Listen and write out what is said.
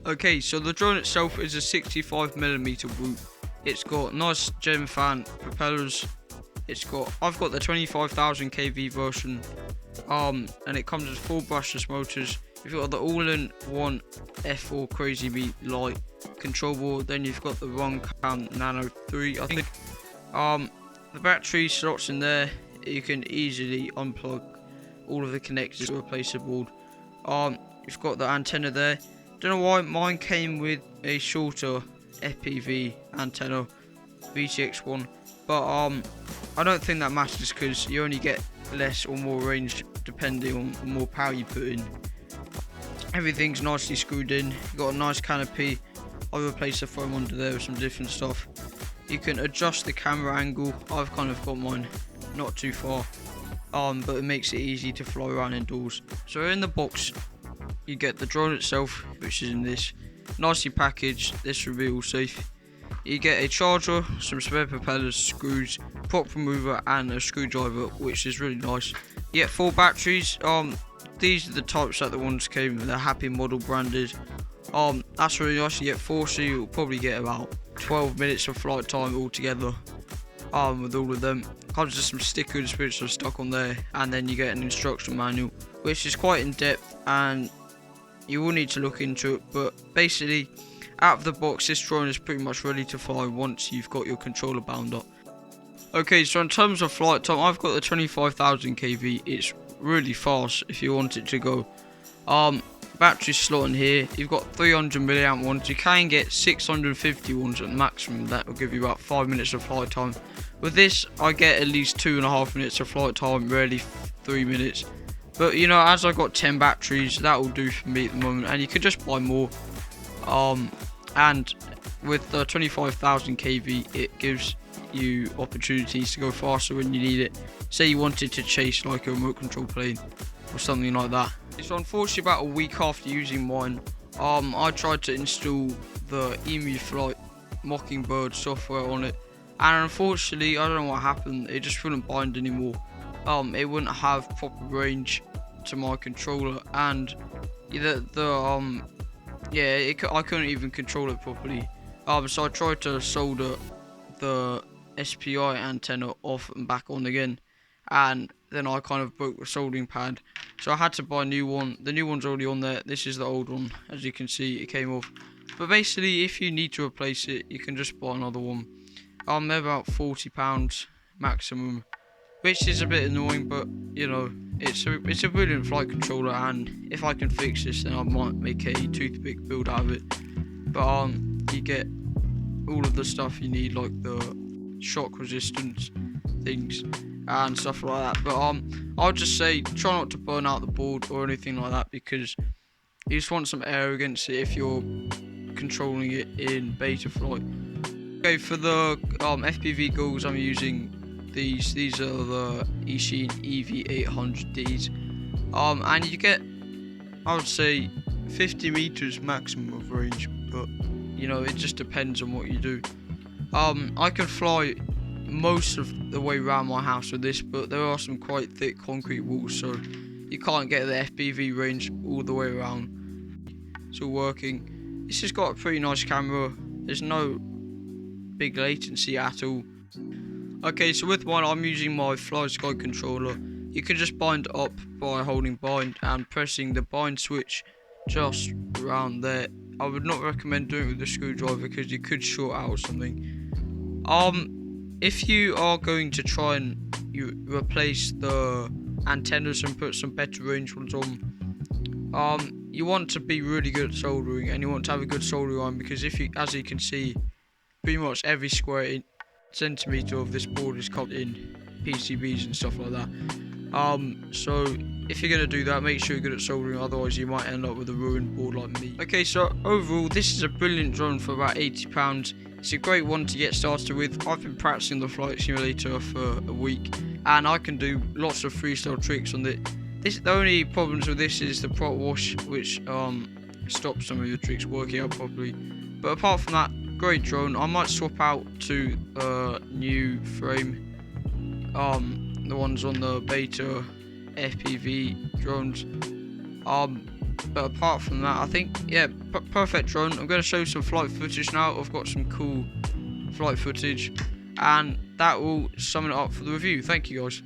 Okay, so the drone itself is a 65mm root. It's got nice gem fan propellers. I've got the 25,000 kV version, and it comes with 4 brushless motors. You've got the all-in-one F4 Crazy Meat light control board. Then you've got the Runcam Nano 3, I think. The battery slots in there. You can easily unplug all of the connectors to replace the board. You've got the antenna there. Don't know why mine came with a shorter FPV antenna, VTX1, but I don't think that matters because you only get less or more range depending on the more power you put in. Everything's nicely screwed in. You've got a nice canopy. I replaced the foam under there with some different stuff. You can adjust the camera angle. I've kind of got mine not too far, but it makes it easy to fly around indoors. So in the box you get the drone itself, which is in this, nicely packaged. This will be all safe. You get a charger, some spare propellers, screws, prop remover, and a screwdriver, which is really nice. You get 4 batteries. These are the types that the ones came with, the Happy Model branded. That's really nice. You get 4, so you'll probably get about 12 minutes of flight time altogether. With all of them, comes with some stickers which are stuck on there, and then you get an instruction manual, which is quite in depth, and you will need to look into it. But basically, out of the box, this drone is pretty much ready to fly once you've got your controller bound up. Okay, so in terms of flight time, I've got the 25,000 kV. It's really fast if you want it to go. Battery slot in here. You've got 300 milliamp ones. You can get 650 ones at maximum. That will give you about 5 minutes of flight time. With this, I get at least 2.5 minutes of flight time, rarely 3 minutes. But you know, as I've got 10 batteries, that will do for me at the moment. And you could just buy more. And with the 25,000 kV, it gives you opportunities to go faster when you need it. Say you wanted to chase like a remote control plane or something like that. So unfortunately, about a week after using mine, I tried to install the Emu Flight Mockingbird software on it, and unfortunately, I don't know what happened. It just wouldn't bind anymore. It wouldn't have proper range to my controller, and I couldn't even control it properly. So I tried to solder the SPI antenna off and back on again, and then I kind of broke the soldering pad, so I had to buy a new one. The new one's already on there. This is the old one. As you can see, it came off. But basically, if you need to replace it, you can just buy another one. They're about £40 maximum, which is a bit annoying, but you know, it's a brilliant flight controller, and if I can fix this, then I might make a toothpick build out of it. But you get all of the stuff you need, like the shock resistance things and stuff like that. But I'll just say, try not to burn out the board or anything like that, because you just want some air against it if you're controlling it in beta flight. Okay, for the FPV goggles, I'm using these. These are the Eachine EV800Ds, and you get, I would say, 50 meters maximum of range, but you know, it just depends on what you do. I can fly most of the way around my house with this, but there are some quite thick concrete walls, so you can't get the FPV range all the way around. It's all working. This has got a pretty nice camera. There's no big latency at all. Okay, so with mine, I'm using my FlySky controller. You can just bind up by holding bind and pressing the bind switch just around there. I would not recommend doing it with a screwdriver because you could short out or something. If you are going to try and replace the antennas and put some better range ones on, you want to be really good at soldering, and you want to have a good soldering iron, because as you can see, pretty much every square centimeter of this board is covered in PCBs and stuff like that. So if you're going to do that, make sure you're good at soldering, otherwise you might end up with a ruined board like me. Okay, so overall, this is a brilliant drone for about £80. It's a great one to get started with. I've been practicing the flight simulator for a week, and I can do lots of freestyle tricks on it. The only problems with this is the prop wash, which stops some of your tricks working out properly. But apart from that, great drone. I might swap out to a new frame, the ones on the beta FPV drones. But apart from that, I think, yeah, perfect drone. I'm going to show some flight footage now. I've got some cool flight footage, and that will sum it up for the review. Thank you guys.